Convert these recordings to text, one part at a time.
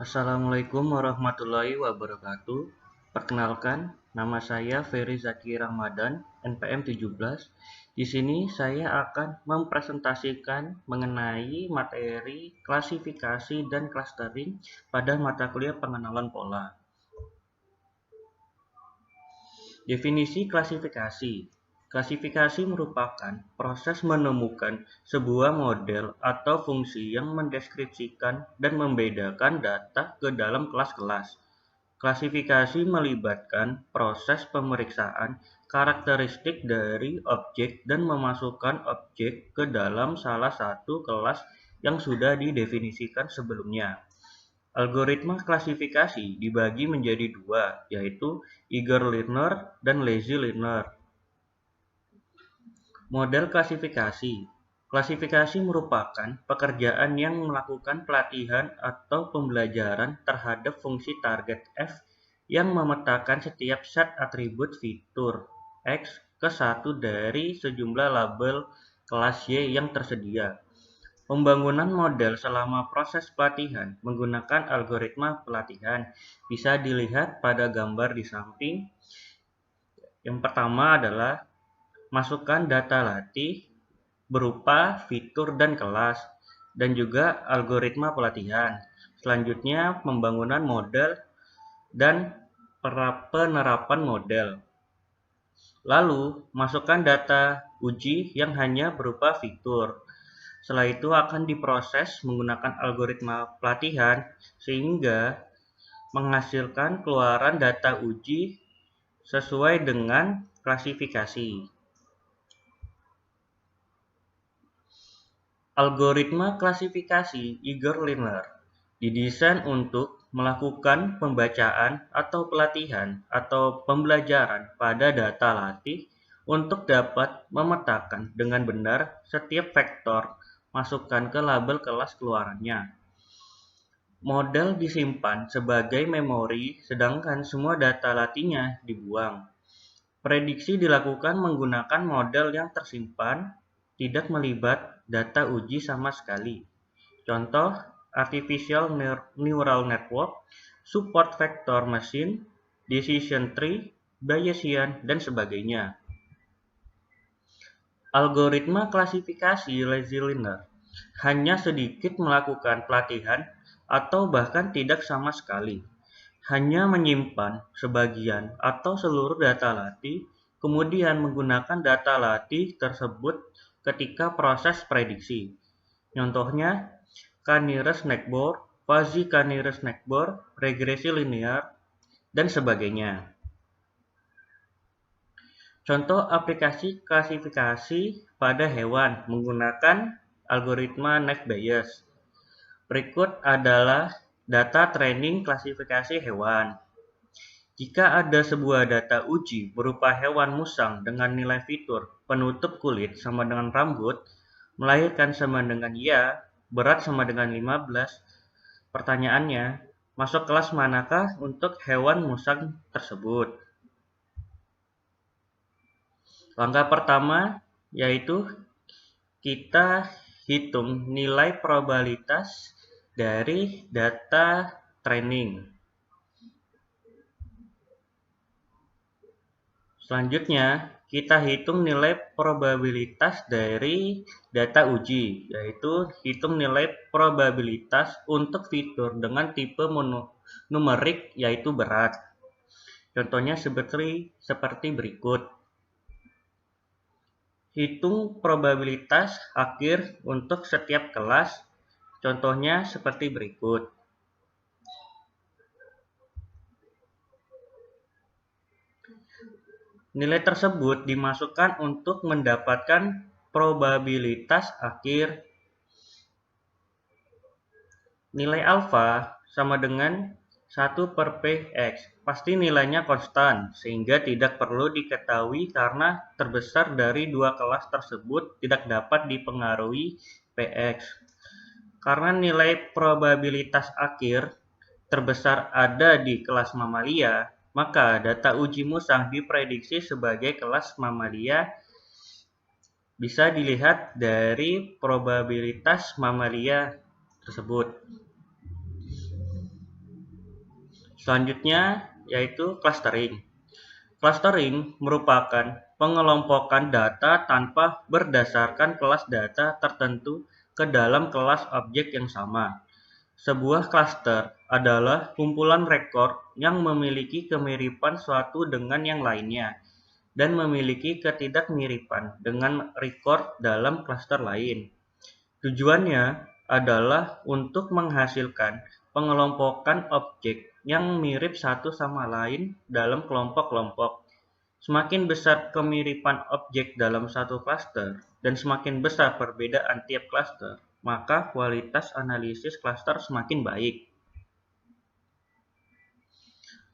Assalamualaikum warahmatullahi wabarakatuh. Perkenalkan, nama saya Ferry Zaki Ramadan, NPM 17. Di sini saya akan mempresentasikan mengenai materi klasifikasi dan clustering pada mata kuliah pengenalan pola. Definisi klasifikasi. Klasifikasi merupakan proses menemukan sebuah model atau fungsi yang mendeskripsikan dan membedakan data ke dalam kelas-kelas. Klasifikasi melibatkan proses pemeriksaan karakteristik dari objek dan memasukkan objek ke dalam salah satu kelas yang sudah didefinisikan sebelumnya. Algoritma klasifikasi dibagi menjadi dua, yaitu eager learner dan lazy learner. Model klasifikasi. Klasifikasi merupakan pekerjaan yang melakukan pelatihan atau pembelajaran terhadap fungsi target F yang memetakan setiap set atribut fitur X ke satu dari sejumlah label kelas Y yang tersedia. Pembangunan model selama proses pelatihan menggunakan algoritma pelatihan bisa dilihat pada gambar di samping. Yang pertama adalah masukkan data latih berupa fitur dan kelas, dan juga algoritma pelatihan. Selanjutnya, pembangunan model dan penerapan model. Lalu, masukkan data uji yang hanya berupa fitur. Setelah itu akan diproses menggunakan algoritma pelatihan sehingga menghasilkan keluaran data uji sesuai dengan klasifikasi. Algoritma klasifikasi eager learner didesain untuk melakukan pembacaan atau pelatihan atau pembelajaran pada data latih untuk dapat memetakan dengan benar setiap vektor masukkan ke label kelas keluarannya. Model disimpan sebagai memori sedangkan semua data latihnya dibuang. Prediksi dilakukan menggunakan model yang tersimpan, tidak melibat data uji sama sekali. Contoh, Artificial Neural Network, Support Vector Machine, Decision Tree, Bayesian, dan sebagainya. Algoritma klasifikasi lazy learner hanya sedikit melakukan pelatihan atau bahkan tidak sama sekali. Hanya menyimpan sebagian atau seluruh data latih, kemudian menggunakan data latih tersebut ketika proses prediksi. Contohnya, K-nearest neighbor, fuzzy K-nearest neighbor, regresi linear, dan sebagainya. Contoh aplikasi klasifikasi pada hewan menggunakan algoritma Naive Bayes. Berikut adalah data training klasifikasi hewan. Jika ada sebuah data uji berupa hewan musang dengan nilai fitur penutup kulit sama dengan rambut, melahirkan sama dengan ya, berat sama dengan 15, pertanyaannya, masuk kelas manakah untuk hewan musang tersebut? Langkah pertama yaitu kita hitung nilai probabilitas dari data training. Selanjutnya, kita hitung nilai probabilitas dari data uji, yaitu hitung nilai probabilitas untuk fitur dengan tipe numerik yaitu berat. Contohnya seperti berikut. Hitung probabilitas akhir untuk setiap kelas, contohnya seperti berikut. Nilai tersebut dimasukkan untuk mendapatkan probabilitas akhir. Nilai alfa sama dengan 1 per px. Pasti nilainya konstan, sehingga tidak perlu diketahui karena terbesar dari dua kelas tersebut tidak dapat dipengaruhi px. Karena nilai probabilitas akhir terbesar ada di kelas mamalia, maka data uji musang diprediksi sebagai kelas mamalia bisa dilihat dari probabilitas mamalia tersebut. Selanjutnya yaitu clustering. Clustering merupakan pengelompokan data tanpa berdasarkan kelas data tertentu ke dalam kelas objek yang sama. Sebuah cluster adalah kumpulan rekor yang memiliki kemiripan suatu dengan yang lainnya dan memiliki ketidakmiripan dengan record dalam cluster lain. Tujuannya adalah untuk menghasilkan pengelompokan objek yang mirip satu sama lain dalam kelompok-kelompok. Semakin besar kemiripan objek dalam satu cluster dan semakin besar perbedaan tiap cluster, maka kualitas analisis cluster semakin baik.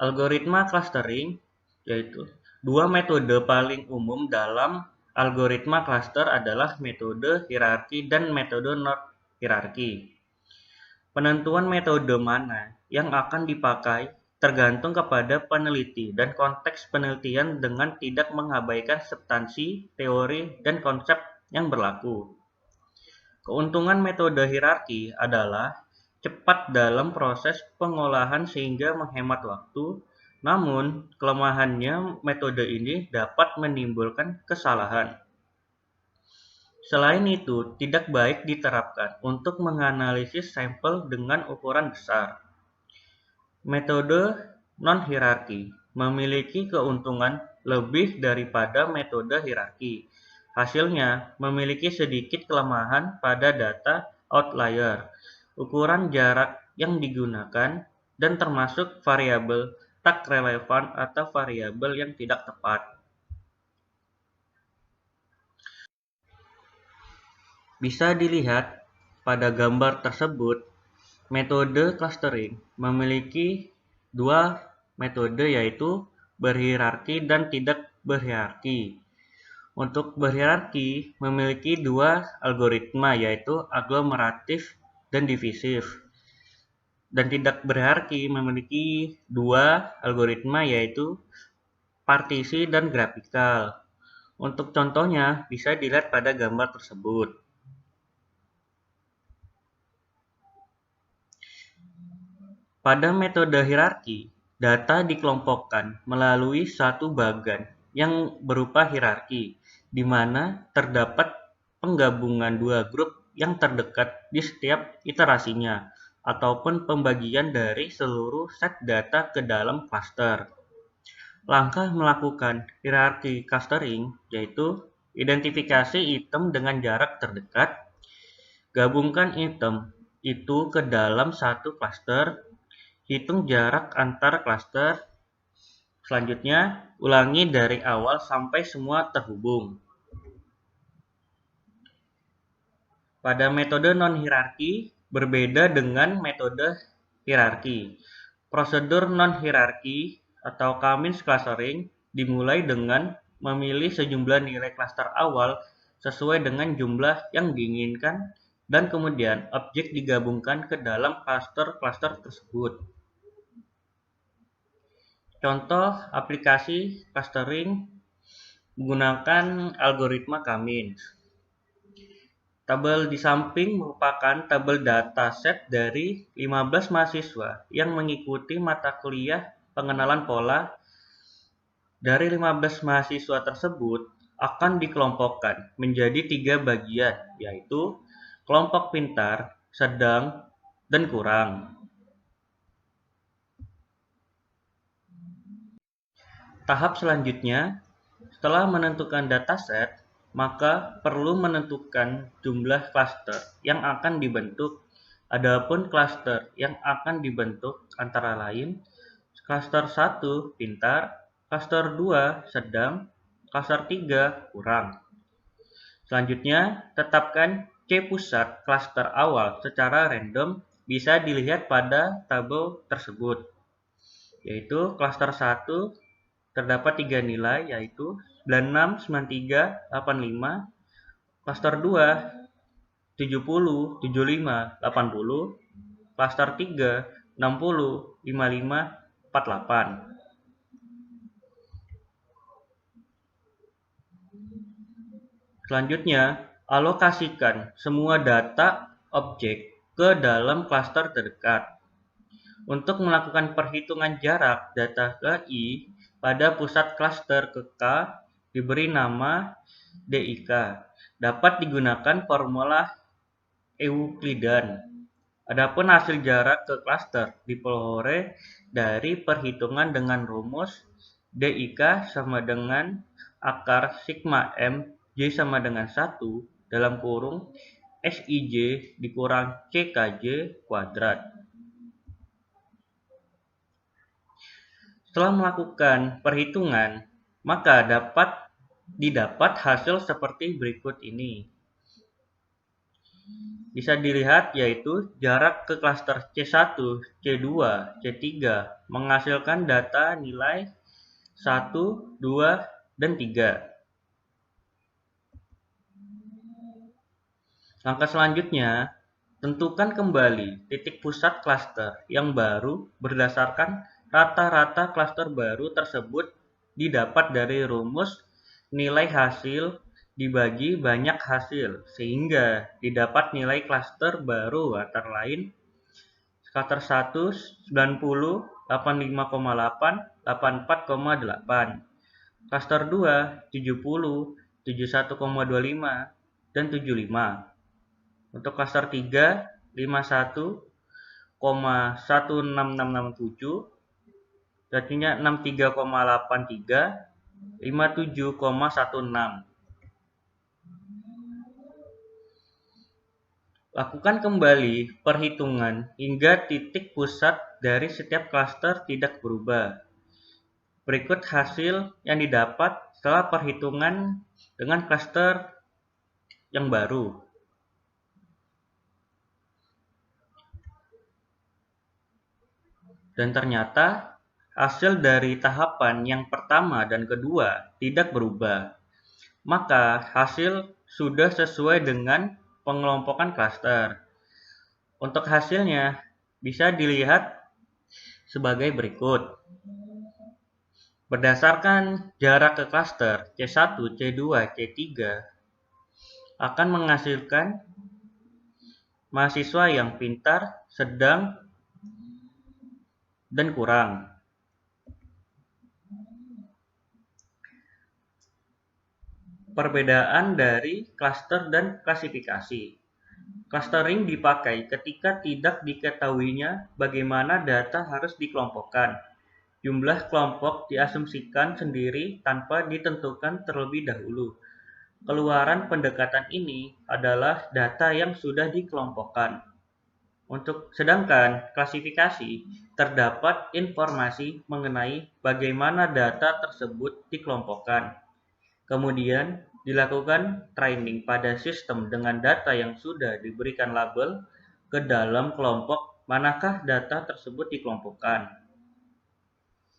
Algoritma clustering yaitu dua metode paling umum dalam algoritma cluster adalah metode hierarki dan metode non-hierarki. Penentuan metode mana yang akan dipakai tergantung kepada peneliti dan konteks penelitian dengan tidak mengabaikan substansi, teori, dan konsep yang berlaku. Keuntungan metode hierarki adalah cepat dalam proses pengolahan sehingga menghemat waktu, namun kelemahannya metode ini dapat menimbulkan kesalahan. Selain itu, tidak baik diterapkan untuk menganalisis sampel dengan ukuran besar. Metode non-hierarki memiliki keuntungan lebih daripada metode hierarki. Hasilnya memiliki sedikit kelemahan pada data outlier, ukuran jarak yang digunakan, dan termasuk variabel tak relevan atau variabel yang tidak tepat. Bisa dilihat pada gambar tersebut, metode clustering memiliki dua metode yaitu berhierarki dan tidak berhierarki. Untuk berhierarki memiliki dua algoritma yaitu aglomeratif dan divisif. Dan tidak berhierarki memiliki dua algoritma yaitu partisi dan grafikal. Untuk contohnya bisa dilihat pada gambar tersebut. Pada metode hierarki, data dikelompokkan melalui satu bagan yang berupa hierarki, di mana terdapat penggabungan dua grup yang terdekat di setiap iterasinya, ataupun pembagian dari seluruh set data ke dalam cluster. Langkah melakukan hierarki clustering yaitu identifikasi item dengan jarak terdekat, gabungkan item itu ke dalam satu cluster, hitung jarak antar cluster. Selanjutnya, ulangi dari awal sampai semua terhubung. Pada metode non-hierarki berbeda dengan metode hierarki. Prosedur non-hierarki atau K-means clustering dimulai dengan memilih sejumlah nilai cluster awal sesuai dengan jumlah yang diinginkan dan kemudian objek digabungkan ke dalam cluster-cluster tersebut. Contoh aplikasi clustering menggunakan algoritma K-means. Tabel di samping merupakan tabel dataset dari 15 mahasiswa yang mengikuti mata kuliah pengenalan pola. Dari 15 mahasiswa tersebut akan dikelompokkan menjadi 3 bagian, yaitu kelompok pintar, sedang, dan kurang. Tahap selanjutnya, setelah menentukan dataset, maka perlu menentukan jumlah cluster yang akan dibentuk. Adapun cluster yang akan dibentuk antara lain cluster 1 pintar, cluster 2 sedang, cluster 3 kurang. Selanjutnya, tetapkan C pusat cluster awal secara random bisa dilihat pada tabel tersebut. Yaitu cluster 1 terdapat 3 nilai yaitu 96, 93, 85, cluster 2, 70, 75, 80, cluster 3, 60, 55, 48. Selanjutnya, alokasikan semua data objek ke dalam cluster terdekat. Untuk melakukan perhitungan jarak data ke I pada pusat klaster ke K diberi nama DIK. Dapat digunakan formula Euklidan. Adapun hasil jarak ke klaster diperoleh dari perhitungan dengan rumus DIK sama dengan akar sigma M J sama dengan 1 dalam kurung SIJ dikurang CKJ kuadrat. Setelah melakukan perhitungan, maka didapat hasil seperti berikut ini. Bisa dilihat yaitu jarak ke klaster C1, C2, C3 menghasilkan data nilai 1, 2, dan 3. Langkah selanjutnya, tentukan kembali titik pusat klaster yang baru berdasarkan rata-rata klaster baru tersebut didapat dari rumus nilai hasil dibagi banyak hasil, sehingga didapat nilai klaster baru antara lain klaster 1 90, 85,8, 84,8, klaster 2 70, 71,25, dan 75. Untuk klaster 3 51,16667, jadinya 63,83, 57,16. Lakukan kembali perhitungan hingga titik pusat dari setiap klaster tidak berubah. Berikut hasil yang didapat setelah perhitungan dengan klaster yang baru. Dan ternyata hasil dari tahapan yang pertama dan kedua tidak berubah. Maka hasil sudah sesuai dengan pengelompokan klaster. Untuk hasilnya bisa dilihat sebagai berikut. Berdasarkan jarak ke klaster C1, C2, C3 akan menghasilkan mahasiswa yang pintar, sedang, dan kurang. Perbedaan dari klaster dan klasifikasi. Clustering dipakai ketika tidak diketahuinya bagaimana data harus dikelompokkan. Jumlah kelompok diasumsikan sendiri tanpa ditentukan terlebih dahulu. Keluaran pendekatan ini adalah data yang sudah dikelompokkan. Sedangkan klasifikasi terdapat informasi mengenai bagaimana data tersebut dikelompokkan. Kemudian dilakukan training pada sistem dengan data yang sudah diberikan label ke dalam kelompok manakah data tersebut dikelompokkan.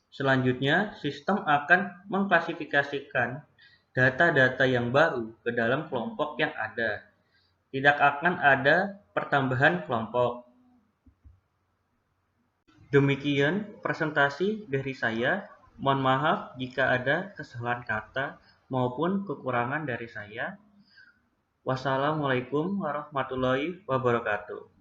Selanjutnya, sistem akan mengklasifikasikan data-data yang baru ke dalam kelompok yang ada. Tidak akan ada pertambahan kelompok. Demikian presentasi dari saya. Mohon maaf jika ada kesalahan kata maupun kekurangan dari saya. Wassalamualaikum warahmatullahi wabarakatuh.